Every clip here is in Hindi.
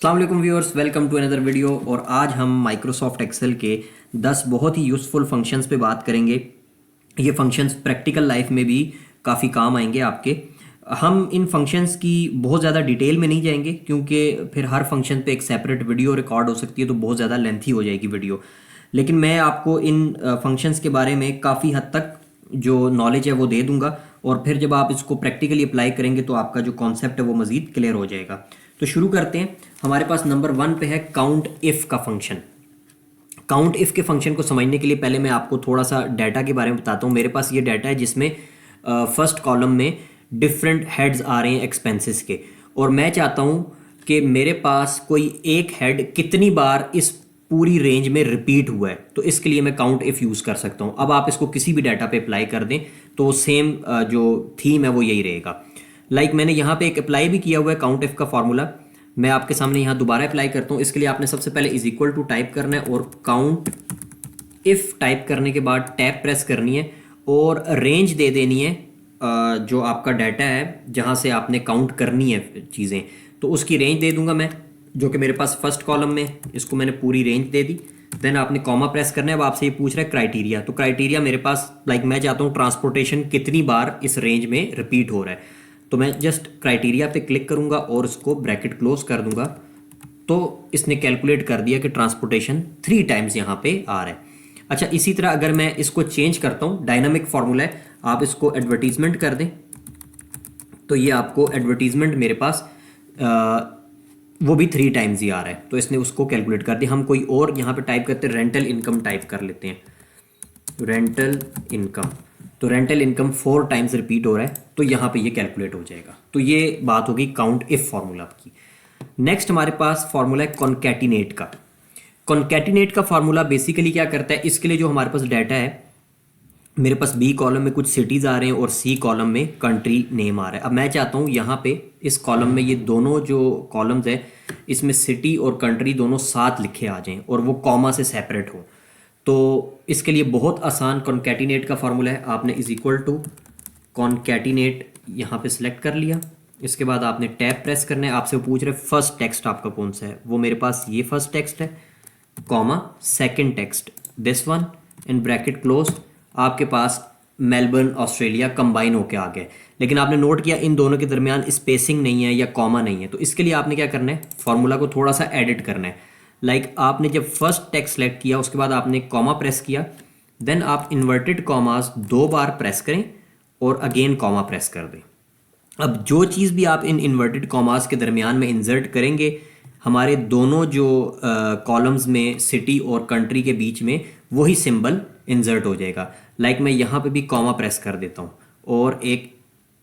अस्सलाम वालेकुम viewers, welcome to another video. और आज हम माइक्रोसॉफ्ट एक्सेल के 10 बहुत ही यूज़फुल फंक्शंस पे बात करेंगे। ये फंक्शंस प्रैक्टिकल लाइफ में भी काफ़ी काम आएंगे आपके। हम इन फंक्शंस की बहुत ज़्यादा डिटेल में नहीं जाएंगे क्योंकि फिर हर फंक्शन पे एक सेपरेट वीडियो रिकॉर्ड हो सकती है, तो बहुत ज़्यादा लेंथी हो जाएगी वीडियो। लेकिन मैं आपको इन फंक्शंस के बारे में काफ़ी हद तक जो नॉलेज है वो दे दूंगा, और फिर जब आप इसको प्रैक्टिकली अप्लाई करेंगे तो आपका जो कॉन्सेप्ट है वो मज़ीद क्लियर हो जाएगा। तो शुरू करते हैं। हमारे पास नंबर 1 पे है काउंट इफ़ का फंक्शन। काउंट इफ़ के फंक्शन को समझने के लिए पहले मैं आपको थोड़ा सा डाटा के बारे में बताता हूँ। मेरे पास ये डाटा है जिसमें फर्स्ट कॉलम में डिफरेंट हेड्स आ रहे हैं एक्सपेंसेस के, और मैं चाहता हूँ कि मेरे पास कोई एक हेड कितनी बार इस पूरी रेंज में रिपीट हुआ है। तो इसके लिए मैं काउंट इफ़ यूज़ कर सकता हूँ। अब आप इसको किसी भी डाटा पे अप्लाई कर दें तो सेम जो थीम है वो यही रहेगा। मैंने यहाँ पे एक अप्लाई भी किया हुआ है काउंट इफ़ का फार्मूला। मैं आपके सामने यहाँ दोबारा अप्लाई करता हूँ। इसके लिए आपने सबसे पहले इज इक्वल टू टाइप करना है, और काउंट इफ़ टाइप करने के बाद टैब प्रेस करनी है और रेंज दे देनी है जो आपका डाटा है जहाँ से आपने काउंट करनी है चीज़ें, तो उसकी रेंज दे दूंगा मैं, जो कि मेरे पास फर्स्ट कॉलम में। इसको मैंने पूरी रेंज दे दी। देन आपने कॉमा प्रेस करना है। अब आपसे ये पूछ रहा है क्राइटेरिया, तो क्राइटेरिया मेरे पास मैं चाहता हूँ ट्रांसपोर्टेशन कितनी बार इस रेंज में रिपीट हो रहा है। तो मैं जस्ट क्राइटेरिया पे क्लिक करूंगा और उसको ब्रैकेट क्लोज कर दूंगा, तो इसने कैलकुलेट कर दिया कि ट्रांसपोर्टेशन 3 टाइम्स यहाँ पे आ रहा है। अच्छा, इसी तरह अगर मैं इसको चेंज करता हूँ, डायनामिक फार्मूला है, आप इसको एडवर्टीजमेंट कर दें तो ये आपको एडवर्टीजमेंट मेरे पास वो भी 3 टाइम्स ही आ रहा है। तो इसने उसको कैलकुलेट कर दिया। हम कोई और यहाँ पे टाइप करते हैं, रेंटल इनकम टाइप कर लेते हैं, रेंटल इनकम। तो रेंटल इनकम 4 टाइम्स रिपीट हो रहा है, तो यहाँ पे ये कैलकुलेट हो जाएगा। तो ये बात होगी काउंट इफ फार्मूला की। नेक्स्ट हमारे पास फार्मूला है कॉन्कैटिनेट का। कॉन्कैटिनेट का फार्मूला बेसिकली क्या करता है, इसके लिए जो हमारे पास डाटा है, मेरे पास बी कॉलम में कुछ सिटीज़ आ रहे हैं और सी कॉलम में कंट्री नेम आ रहा है। अब मैं चाहता हूँ यहाँ पे इस कॉलम में ये दोनों जो कॉलम्स है इसमें सिटी और कंट्री दोनों साथ लिखे आ जाएं और वो कॉमा से सेपरेट हो। तो इसके लिए बहुत आसान कॉन्कैटिनेट का फार्मूला है। आपने इज इक्वल टू कॉन्कैटिनेट यहाँ पे सिलेक्ट कर लिया। इसके बाद आपने टैब प्रेस करना है। आपसे पूछ रहे फर्स्ट टेक्स्ट आपका कौन सा है, वो मेरे पास ये फर्स्ट टेक्स्ट है, comma second text this one, in bracket close. आपके पास मेलबर्न ऑस्ट्रेलिया कंबाइन होके आ गया, लेकिन आपने नोट किया इन दोनों के दरमियान स्पेसिंग नहीं है या कॉमा नहीं है। तो इसके लिए आपने क्या करना है, फार्मूला को थोड़ा सा एडिट करना है। आपने जब फर्स्ट टेक्स्ट सेलेक्ट किया उसके बाद आपने कॉमा प्रेस किया, देन आप इन्वर्टेड कॉमास 2 बार प्रेस करें और अगेन कॉमा प्रेस कर दें। अब जो चीज़ भी आप इन इन्वर्टेड कॉमास के दरमियान में इंसर्ट करेंगे, हमारे दोनों जो कॉलम्स में सिटी और कंट्री के बीच में वही सिंबल इंसर्ट हो जाएगा। मैं यहाँ पे भी कॉमा प्रेस कर देता हूँ और एक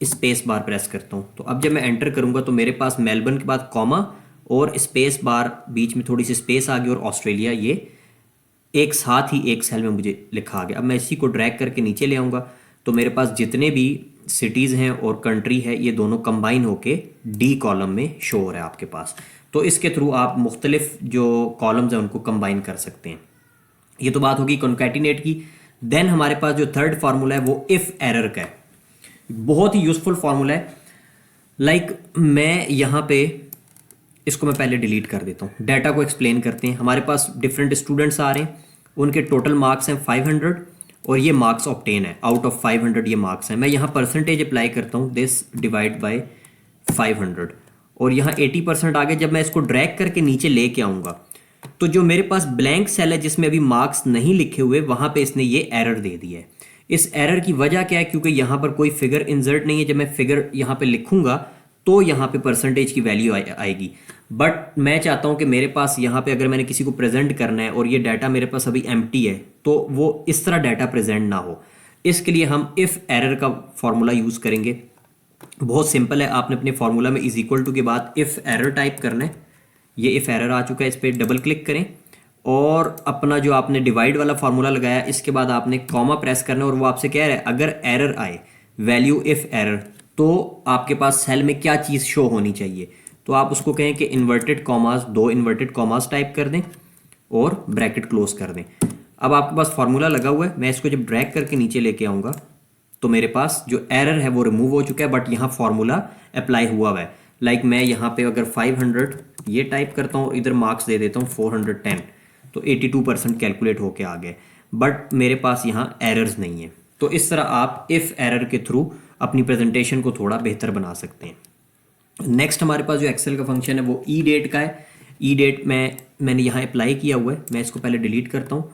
स्पेस बार प्रेस करता हूँ। तो अब जब मैं एंटर करूँगा तो मेरे पास मेलबर्न के बाद कॉमा और स्पेस बार, बीच में थोड़ी सी स्पेस आ गई, और ऑस्ट्रेलिया ये एक साथ ही एक सेल में मुझे लिखा आ गया। अब मैं इसी को ड्रैग करके नीचे ले आऊँगा तो मेरे पास जितने भी सिटीज़ हैं और कंट्री है ये दोनों कंबाइन होके डी कॉलम में शो हो रहा है आपके पास। तो इसके थ्रू आप मुख्तलिफ जो कॉलम्स हैं उनको कंबाइन कर सकते हैं। ये तो बात होगी कॉन्कैटिनेट की। देन हमारे पास जो थर्ड फार्मूला है वो इफ़ एरर का है। बहुत ही यूजफुल फार्मूला है। मैं यहाँ पे इसको मैं पहले डिलीट कर देता हूँ। डाटा को एक्सप्लेन करते हैं। हमारे पास डिफरेंट स्टूडेंट्स आ रहे हैं, उनके टोटल मार्क्स हैं 500 और ये मार्क्स ऑब्टेन है आउट ऑफ 500 ये मार्क्स हैं। मैं यहाँ परसेंटेज अप्लाई करता हूँ, दिस डिवाइड बाय 500, और यहाँ 80% आ गए। जब मैं इसको ड्रैग करके नीचे लेके आऊँगा तो जो मेरे पास ब्लैंक सेल है जिसमें अभी मार्क्स नहीं लिखे हुए, वहाँ पे इसने ये एरर दे दिया है। इस एरर की वजह क्या है, क्योंकि यहाँ पर कोई फिगर इंसर्ट नहीं है। जब मैं फिगर यहाँ पे लिखूंगा तो यहाँ पे परसेंटेज की वैल्यू आएगी, बट मैं चाहता हूँ कि मेरे पास यहाँ पे अगर मैंने किसी को प्रेजेंट करना है और ये डाटा मेरे पास अभी एम्प्टी है तो वो इस तरह डाटा प्रेजेंट ना हो। इसके लिए हम इफ़ एरर का फॉर्मूला यूज़ करेंगे। बहुत सिंपल है। आपने अपने फार्मूला में इज इक्वल टू के बाद इफ़ एरर टाइप करना है। ये इफ़ एरर आ चुका है, इस पर डबल क्लिक करें और अपना जो आपने डिवाइड वाला फार्मूला लगाया इसके बाद आपने कॉमा प्रेस करना है, और वो आपसे कह रहा है अगर एरर आए वैल्यू इफ़ एरर तो आपके पास सेल में क्या चीज़ शो होनी चाहिए। तो आप उसको कहें कि inverted commas, 2 inverted commas type कर दें और ब्रैकेट क्लोज कर दें। अब आपके पास फार्मूला लगा हुआ है। मैं इसको जब ड्रैग करके नीचे लेके आऊँगा तो मेरे पास जो एरर है वो रिमूव हो चुका है, बट यहाँ फार्मूला अप्लाई हुआ है। लाइक मैं यहाँ पे अगर 500 ये टाइप करता हूँ, इधर मार्क्स दे देता हूँ 410, तो 82% कैलकुलेट होके आ गए, बट मेरे पास यहाँ एरर्स नहीं है। तो इस तरह आप इफ़ एरर के थ्रू अपनी प्रेजेंटेशन को थोड़ा बेहतर बना सकते हैं। नेक्स्ट हमारे पास जो एक्सेल का फंक्शन है वो ई डेट का है। ई डेट मैंने यहाँ अप्लाई किया हुआ है, मैं इसको पहले डिलीट करता हूँ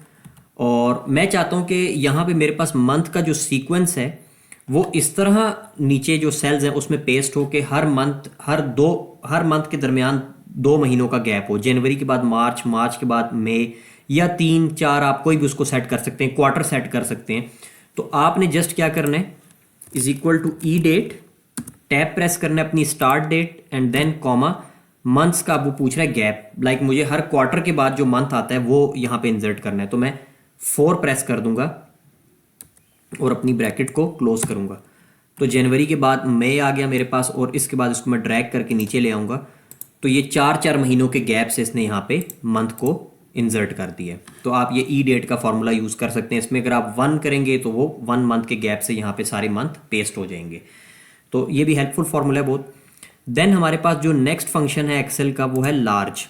और मैं चाहता हूँ कि यहाँ पे मेरे पास मंथ का जो सीक्वेंस है वो इस तरह नीचे जो सेल्स हैं उसमें पेस्ट हो के हर मंथ के दरमियान 2 महीनों का गैप हो। जनवरी के बाद मार्च, मार्च के बाद मई, या 3-4 आप कोई भी उसको सेट कर सकते हैं, क्वार्टर सेट कर सकते हैं। तो आपने जस्ट क्या करना है, is equal to E date, tab press करना है अपनी start date and then comma, months का वो पूछ रहा है गैप, लाइक मुझे हर क्वार्टर के बाद जो मंथ आता है वो यहाँ पे इंसर्ट करना है। तो मैं 4 प्रेस कर दूंगा और अपनी ब्रैकेट को क्लोज करूंगा। तो जनवरी के बाद मई आ गया मेरे पास और इसके बाद इसको मैं ड्रैग करके नीचे ले आऊँगा। तो ये 4-4 महीनों के गैप से इसने यहाँ पे मंथ को इंसर्ट कर दिया। तो आप ये ई डेट का फॉर्मूला यूज़ कर सकते हैं। इसमें अगर आप 1 करेंगे तो वो 1 मंथ के गैप से यहाँ पे सारे मंथ पेस्ट हो जाएंगे। तो ये भी हेल्पफुल फॉर्मूला है बहुत। देन हमारे पास जो नेक्स्ट फंक्शन है एक्सेल का वो है लार्ज।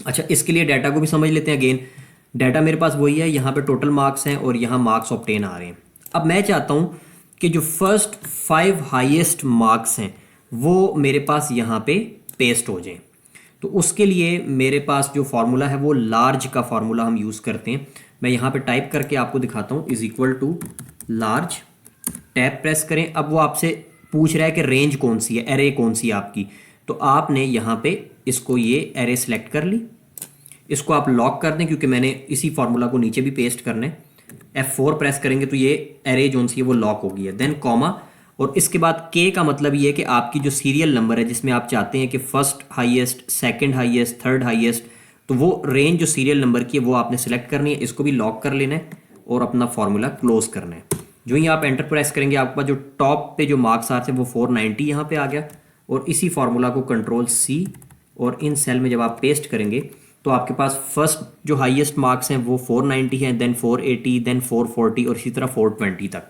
अच्छा, इसके लिए डाटा को भी समझ लेते हैं। अगेन डाटा मेरे पास वही है, यहाँ पे टोटल मार्क्स हैं और यहाँ मार्क्स ऑब्टेन आ रहे हैं। अब मैं चाहता हूँ कि जो फर्स्ट 5 हाईएस्ट मार्क्स हैं वो मेरे पास यहाँ पे पेस्ट हो जाएं। तो उसके लिए मेरे पास जो फार्मूला है वो लार्ज का फार्मूला हम यूज़ करते हैं। मैं यहाँ पे टाइप करके आपको दिखाता हूँ, is equal to large, tab press करें। अब वो आपसे पूछ रहा है कि रेंज कौन सी है, एरे कौन सी है आपकी। तो आपने यहाँ पे इसको ये एरे सेलेक्ट कर ली, इसको आप लॉक कर दें क्योंकि मैंने इसी फार्मूला को नीचे भी पेस्ट करना है। F4 प्रेस करेंगे तो ये एरे जोन सी है वो लॉक हो गई है। देन कॉमा, और इसके बाद के का मतलब ये है कि आपकी जो सीरियल नंबर है जिसमें आप चाहते हैं कि first highest, second highest, third highest, तो वो रेंज जो सीरियल नंबर की है वो आपने सेलेक्ट करनी है। इसको भी लॉक कर लेना है और अपना फार्मूला क्लोज करना है। जो ही आप एंटर प्रेस करेंगे आपके पास जो टॉप पे जो मार्क्स आते हैं वो 490 यहाँ पे आ गया। और इसी फार्मूला को कंट्रोल C और इन सेल में जब आप पेस्ट करेंगे तो आपके पास फर्स्ट जो हाईएस्ट मार्क्स हैं वो 490 हैं, देन 480, देन 440 और इसी तरह 420 तक।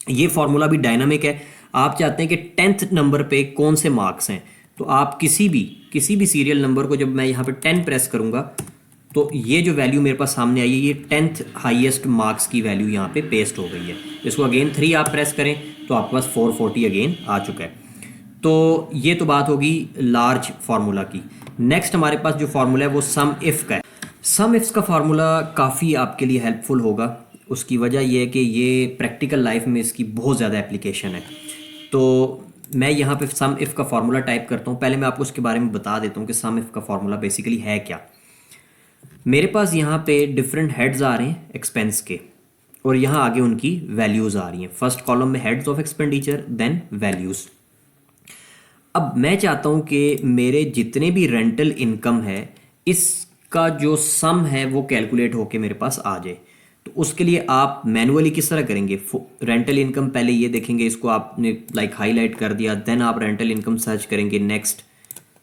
ये फार्मूला भी डायनामिक है। आप चाहते हैं कि 10th नंबर पे कौन से मार्क्स हैं, तो आप किसी भी सीरियल नंबर को जब मैं यहाँ पे 10 प्रेस करूँगा तो ये जो वैल्यू मेरे पास सामने आई है ये 10th हाईएस्ट मार्क्स की वैल्यू यहाँ पे पेस्ट हो गई है। इसको अगेन 3 आप प्रेस करें तो आपके पास 440 अगेन आ चुका है। तो ये तो बात होगी लार्ज फार्मूला की। नेक्स्ट हमारे पास जो फार्मूला है वो सम इफ का है। सम इफ्स का फार्मूला काफ़ी आपके लिए हेल्पफुल होगा। उसकी वजह यह है कि ये प्रैक्टिकल लाइफ में इसकी बहुत ज़्यादा एप्लीकेशन है। तो मैं यहाँ पे सम इफ़ का फार्मूला टाइप करता हूँ। पहले मैं आपको उसके बारे में बता देता हूँ कि सम इफ़ का फार्मूला बेसिकली है क्या। मेरे पास यहाँ पे डिफरेंट हेड्स आ रहे हैं एक्सपेंस के और यहाँ आगे उनकी वैल्यूज़ आ रही हैं। फर्स्ट कॉलम में heads of expenditure, then values. अब मैं चाहता हूँ कि मेरे जितने भी रेंटल इनकम है इसका जो सम है वो कैलकुलेट होके मेरे पास आ जाए। तो उसके लिए आप मैनुअली किस तरह करेंगे, रेंटल इनकम पहले ये देखेंगे, इसको आपने लाइक हाईलाइट कर दिया, देन आप रेंटल इनकम सर्च करेंगे, नेक्स्ट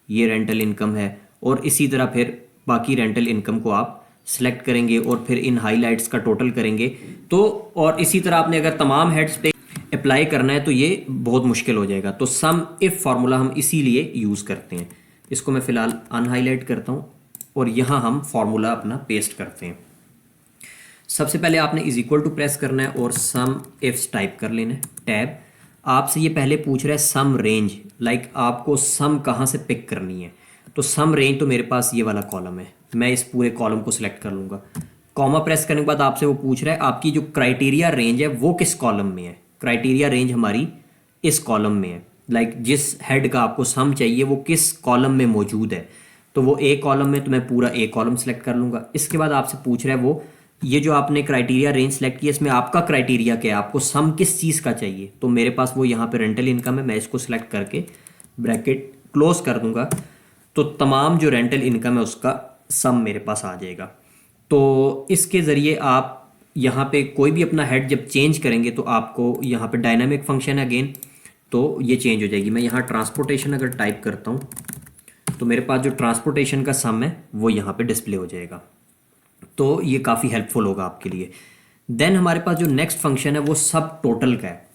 ये रेंटल इनकम है और इसी तरह फिर बाकी रेंटल इनकम को आप सेलेक्ट करेंगे और फिर इन हाईलाइट्स का टोटल करेंगे। तो और इसी तरह आपने अगर तमाम हेड्स पे अप्लाई करना है तो ये बहुत मुश्किल हो जाएगा। तो सम इफ फार्मूला हम इसीलिए यूज़ करते हैं। इसको मैं फ़िलहाल अनहाईलाइट करता हूँ और यहाँ हम फार्मूला अपना पेस्ट करते हैं। सबसे पहले आपने इज इक्वल टू प्रेस करना है और सम इफ्स टाइप कर लेना है। टैब आपसे ये पहले पूछ रहा है सम रेंज, लाइक आपको सम कहाँ से पिक करनी है। तो सम रेंज तो मेरे पास ये वाला कॉलम है, मैं इस पूरे कॉलम को सिलेक्ट कर लूँगा। कॉमा प्रेस करने के बाद आपसे वो पूछ रहा है आपकी जो क्राइटेरिया रेंज है वो किस कॉलम में है। क्राइटेरिया रेंज हमारी इस कॉलम में है, लाइक जिस हेड का आपको सम चाहिए वो किस कॉलम में मौजूद है। तो वो ए कॉलम में, तो मैं पूरा ए कॉलम सेलेक्ट कर लूँगा। इसके बाद आपसे पूछ रहा है वो ये जो आपने क्राइटेरिया रेंज सेलेक्ट किया इसमें आपका क्राइटेरिया क्या है, आपको सम किस चीज़ का चाहिए। तो मेरे पास वो यहाँ पे रेंटल इनकम है, मैं इसको सिलेक्ट करके ब्रैकेट क्लोज कर दूंगा। तो तमाम जो रेंटल इनकम है उसका सम मेरे पास आ जाएगा। तो इसके ज़रिए आप यहाँ पे कोई भी अपना हेड जब चेंज करेंगे तो आपको यहाँ पे डायनामिक फंक्शन है अगेन, तो ये चेंज हो जाएगी। मैं यहाँ ट्रांसपोर्टेशन अगर टाइप करता हूँ तो मेरे पास जो ट्रांसपोर्टेशन का सम है वो यहाँ पे डिस्प्ले हो जाएगा। तो ये काफ़ी हेल्पफुल होगा आपके लिए। देन हमारे पास जो नेक्स्ट फंक्शन है वो सब टोटल का है।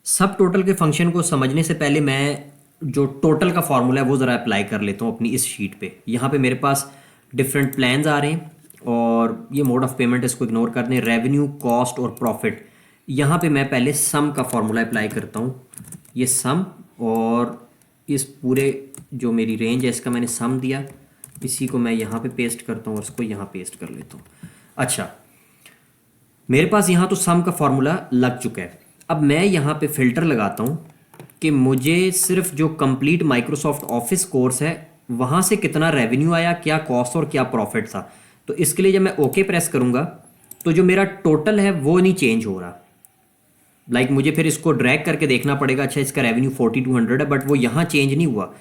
सब टोटल के फंक्शन को समझने से पहले मैं जो टोटल का फार्मूला है वो ज़रा अप्लाई कर लेता हूँ अपनी इस शीट पे। यहाँ पे मेरे पास डिफरेंट प्लान्स आ रहे हैं और ये मोड ऑफ पेमेंट इसको इग्नोर कर दें, रेवेन्यू, कॉस्ट और प्रॉफिट। यहाँ पे मैं पहले सम का फार्मूला अप्लाई करता हूँ, ये सम, और इस पूरे जो मेरी रेंज है इसका मैंने सम दिया, इसी को मैं यहाँ पे पेस्ट करता हूँ और इसको यहाँ पेस्ट कर लेता हूँ। अच्छा, मेरे पास यहाँ तो सम का फार्मूला लग चुका है। अब मैं यहाँ पे फिल्टर लगाता हूँ कि मुझे सिर्फ जो कंप्लीट माइक्रोसॉफ्ट ऑफिस कोर्स है वहाँ से कितना रेवेन्यू आया, क्या कॉस्ट और क्या प्रॉफिट था। तो इसके लिए जब मैं ओके प्रेस करूँगा तो जो मेरा टोटल है वो नहीं चेंज हो रहा। मुझे फिर इसको ड्रैग करके देखना पड़ेगा, अच्छा इसका रेवेन्यू 4200 है, बट वो यहाँ चेंज नहीं हुआ।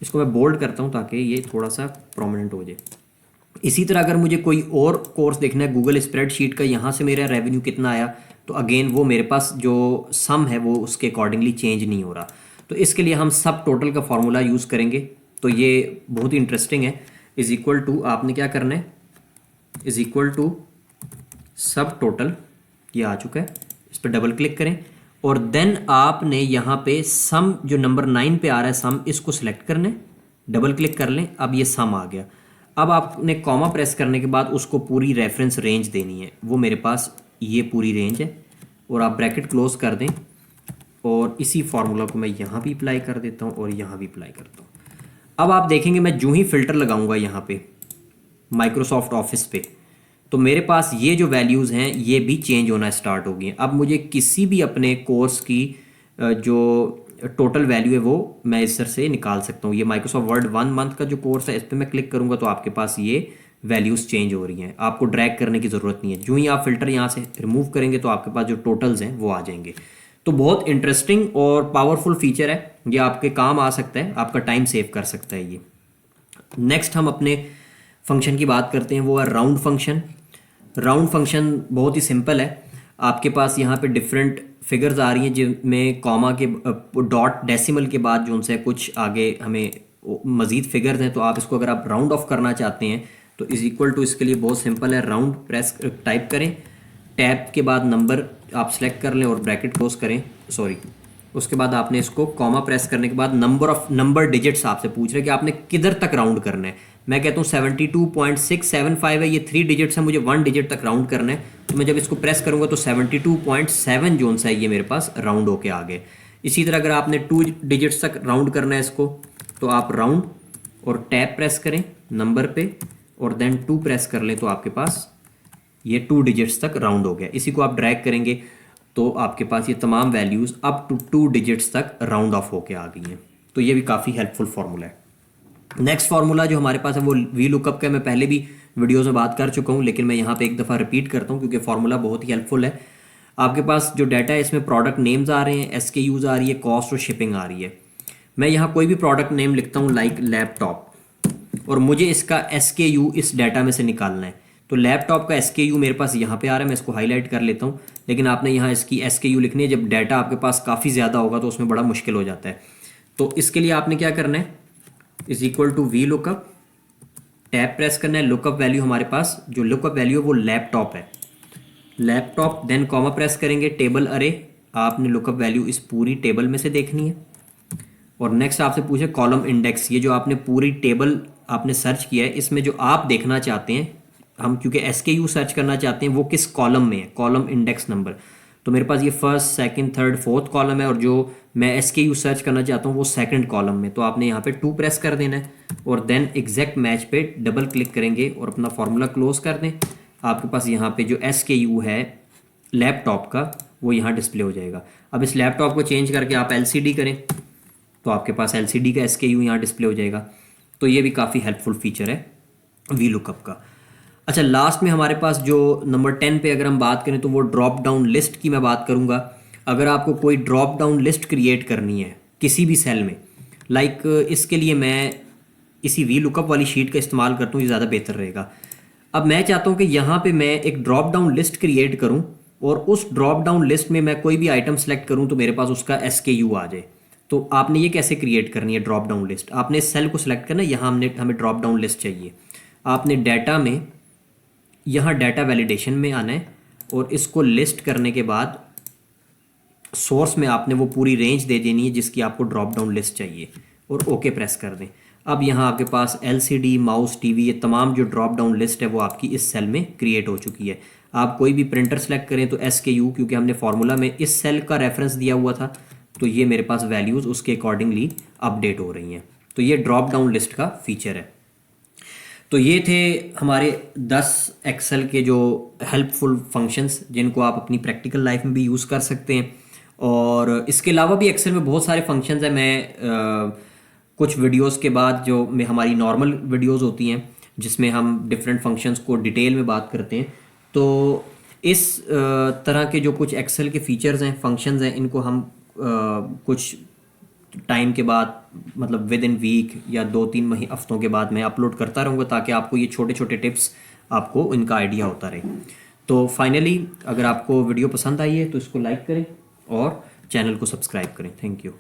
इसको मैं बोल्ड करता हूँ ताकि ये थोड़ा सा प्रोमिनेंट हो जाए। इसी तरह अगर मुझे कोई और कोर्स देखना है गूगल स्प्रेडशीट का, यहाँ से मेरा रेवेन्यू कितना आया, तो अगेन वो मेरे पास जो सम है वो उसके अकॉर्डिंगली चेंज नहीं हो रहा। तो इसके लिए हम सब टोटल का फॉर्मूला यूज़ करेंगे। तो ये बहुत ही इंटरेस्टिंग है। इज इक्वल टू, आपने क्या करना है, इज इक्वल टू सब टोटल, ये आ चुका है, इस पर डबल क्लिक करें और देन आपने यहाँ पे सम जो नंबर 9 पे आ रहा है सम, इसको सिलेक्ट करना है, डबल क्लिक कर लें, अब ये सम आ गया। अब आपने कॉमा प्रेस करने के बाद उसको पूरी रेफरेंस रेंज देनी है, वो मेरे पास ये पूरी रेंज है, और आप ब्रैकेट क्लोज कर दें और इसी फार्मूला को मैं यहाँ भी अप्लाई कर देता हूँ और यहाँ भी अप्लाई करता हूँ। अब आप देखेंगे मैं जो ही फिल्टर लगाऊंगा यहाँ पे माइक्रोसॉफ्ट ऑफिस पे, तो मेरे पास ये जो वैल्यूज़ हैं ये भी चेंज होना स्टार्ट हो गई हैं। अब मुझे किसी भी अपने कोर्स की जो टोटल वैल्यू है वो मैं इस तरह से निकाल सकता हूँ। ये माइक्रोसॉफ्ट वर्ड 1 मंथ का जो कोर्स है इस पर मैं क्लिक करूँगा तो आपके पास ये वैल्यूज़ चेंज हो रही हैं, आपको ड्रैग करने की ज़रूरत नहीं है। जो ही आप फिल्टर यहाँ से रिमूव करेंगे तो आपके पास जो टोटल्स हैं वो आ जाएंगे। तो बहुत इंटरेस्टिंग और पावरफुल फीचर है, ये आपके काम आ सकता है, आपका टाइम सेव कर सकता है ये। नेक्स्ट हम अपने फंक्शन की बात करते हैं, वो है राउंड फंक्शन। राउंड फंक्शन बहुत ही सिंपल है। आपके पास यहाँ पे डिफरेंट फिगर्स आ रही हैं जिनमें कॉमा के डॉट डेसिमल के बाद जो उनसे कुछ आगे हमें मज़ीद फिगर्स हैं। तो आप इसको अगर आप राउंड ऑफ करना चाहते हैं तो इज इक्वल टू, इसके लिए बहुत सिंपल है, राउंड प्रेस टाइप करें, टैब के बाद नंबर आप सेलेक्ट कर लें और ब्रैकेट क्लोज करें, सॉरी, उसके बाद आपने इसको कॉमा प्रेस करने के बाद नंबर डिजिट्स आपसे पूछ रहे हैं कि आपने किधर तक राउंड करना है। मैं कहता हूँ 72.675 है, ये 3 डिजिट्स है, मुझे 1 डिजिट तक राउंड करना है। तो मैं जब इसको प्रेस करूँगा तो 72.7 जोन सा है ये मेरे पास राउंड होके आ गए। इसी तरह अगर आपने 2 डिजिट्स तक राउंड करना है इसको, तो आप राउंड और टैब प्रेस करें नंबर पे और देन 2 प्रेस कर लें तो आपके पास ये 2 डिजिट्स तक राउंड हो गया। इसी को आप ड्रैग करेंगे तो आपके पास ये तमाम वैल्यूज़ अप टू 2 डिजिट्स तक राउंड ऑफ होके आ गई हैं। तो ये भी काफ़ी हेल्पफुल फार्मूला है। नेक्स्ट फार्मूला जो हमारे पास है वो वी लुकअप का, मैं पहले भी वीडियोज़ में बात कर चुका हूँ लेकिन मैं यहाँ पे एक दफ़ा रिपीट करता हूँ क्योंकि फार्मूला बहुत ही हेल्पफुल है। आपके पास जो डाटा है इसमें प्रोडक्ट नेम्स आ रहे हैं, SKUs आ रही है, कॉस्ट और शिपिंग आ रही है। मैं यहाँ कोई भी प्रोडक्ट नेम लिखता हूँ लाइक लैपटॉप, और मुझे इसका SKU इस डाटा में से निकालना है। तो लैपटॉप का SKU मेरे पास यहाँ पे आ रहा है, मैं इसको हाईलाइट कर लेता हूँ, लेकिन आपने यहाँ इसकी SKU लिखनी है। जब डाटा आपके पास काफ़ी ज़्यादा होगा तो उसमें बड़ा मुश्किल हो जाता है। तो इसके लिए आपने क्या करना है, is equal to V lookup, tab press करना है, लुकअप वैल्यू हमारे पास जो लुकअप वैल्यू है वो लैपटॉप है, लैपटॉप, देन कॉमा प्रेस करेंगे, टेबल अरे, आपने लुकअप वैल्यू इस पूरी टेबल में से देखनी है। और नेक्स्ट आपसे पूछे कॉलम इंडेक्स, ये जो आपने पूरी टेबल आपने सर्च किया है इसमें जो आप देखना चाहते हैं, हम क्योंकि SKU सर्च करना चाहते हैं वो किस कॉलम में है, कॉलम इंडेक्स नंबर। तो मेरे पास ये first, second, third, fourth column है और जो मैं SKU सर्च करना चाहता हूँ वो सेकंड कॉलम में। तो आपने यहाँ पे 2 प्रेस कर देना है और देन एग्जैक्ट मैच पे डबल क्लिक करेंगे और अपना फार्मूला क्लोज कर दें। आपके पास यहाँ पे जो SKU है लैपटॉप का वो यहाँ डिस्प्ले हो जाएगा। अब इस लैपटॉप को चेंज करके आप LCD करें तो आपके पास LCD का SKU यहाँ डिस्प्ले हो जाएगा। तो ये भी काफ़ी हेल्पफुल फीचर है वी लुकअप का। अच्छा, लास्ट में हमारे पास जो नंबर 10 पे अगर हम बात करें तो वो ड्रॉप डाउन लिस्ट की मैं बात करूंगा। अगर आपको कोई ड्रॉप डाउन लिस्ट क्रिएट करनी है किसी भी सेल में, लाइक इसके लिए मैं इसी वी लुकअप वाली शीट का इस्तेमाल करता हूँ, ये ज़्यादा बेहतर रहेगा। अब मैं चाहता हूँ कि यहाँ पे मैं एक ड्रॉप डाउन लिस्ट क्रिएट करूँ और उस ड्रॉप डाउन लिस्ट में मैं कोई भी आइटम सेलेक्ट करूँ तो मेरे पास उसका SKU आ जाए। तो आपने ये कैसे क्रिएट करनी है ड्रॉप डाउन लिस्ट, आपने इस सेल को सिलेक्ट करना है, यहाँ हमें ड्रॉप डाउन लिस्ट चाहिए। आपने डाटा में यहाँ डाटा वैलिडेशन में आना है और इसको लिस्ट करने के बाद सोर्स में आपने वो पूरी रेंज दे देनी है जिसकी आपको ड्रॉप डाउन लिस्ट चाहिए और ओके प्रेस कर दें। अब यहाँ आपके पास एलसीडी, माउस, टीवी, ये तमाम जो ड्रॉप डाउन लिस्ट है वो आपकी इस सेल में क्रिएट हो चुकी है। आप कोई भी प्रिंटर सेलेक्ट करें तो SKU, क्योंकि हमने फार्मूला में इस सेल का रेफरेंस दिया हुआ था, तो ये मेरे पास वैल्यूज़ उसके अकॉर्डिंगली अपडेट हो रही हैं। तो ये ड्रॉप डाउन लिस्ट का फीचर है। तो ये थे हमारे 10 एक्सेल के जो हेल्पफुल फंक्शंस जिनको आप अपनी प्रैक्टिकल लाइफ में भी यूज़ कर सकते हैं। और इसके अलावा भी एक्सेल में बहुत सारे फंक्शंस हैं। मैं कुछ वीडियोस के बाद जो में हमारी नॉर्मल वीडियोस होती हैं जिसमें हम डिफरेंट फंक्शंस को डिटेल में बात करते हैं, तो इस तरह के जो कुछ एक्सेल के फीचर्स हैं, फंक्शंस हैं, इनको हम कुछ टाइम के बाद, मतलब विद इन वीक या 2-3 हफ्तों के बाद मैं अपलोड करता रहूँगा ताकि आपको ये छोटे छोटे टिप्स, आपको इनका आइडिया होता रहे। तो फाइनली अगर आपको वीडियो पसंद आई है तो इसको लाइक करें और चैनल को सब्सक्राइब करें। Thank you.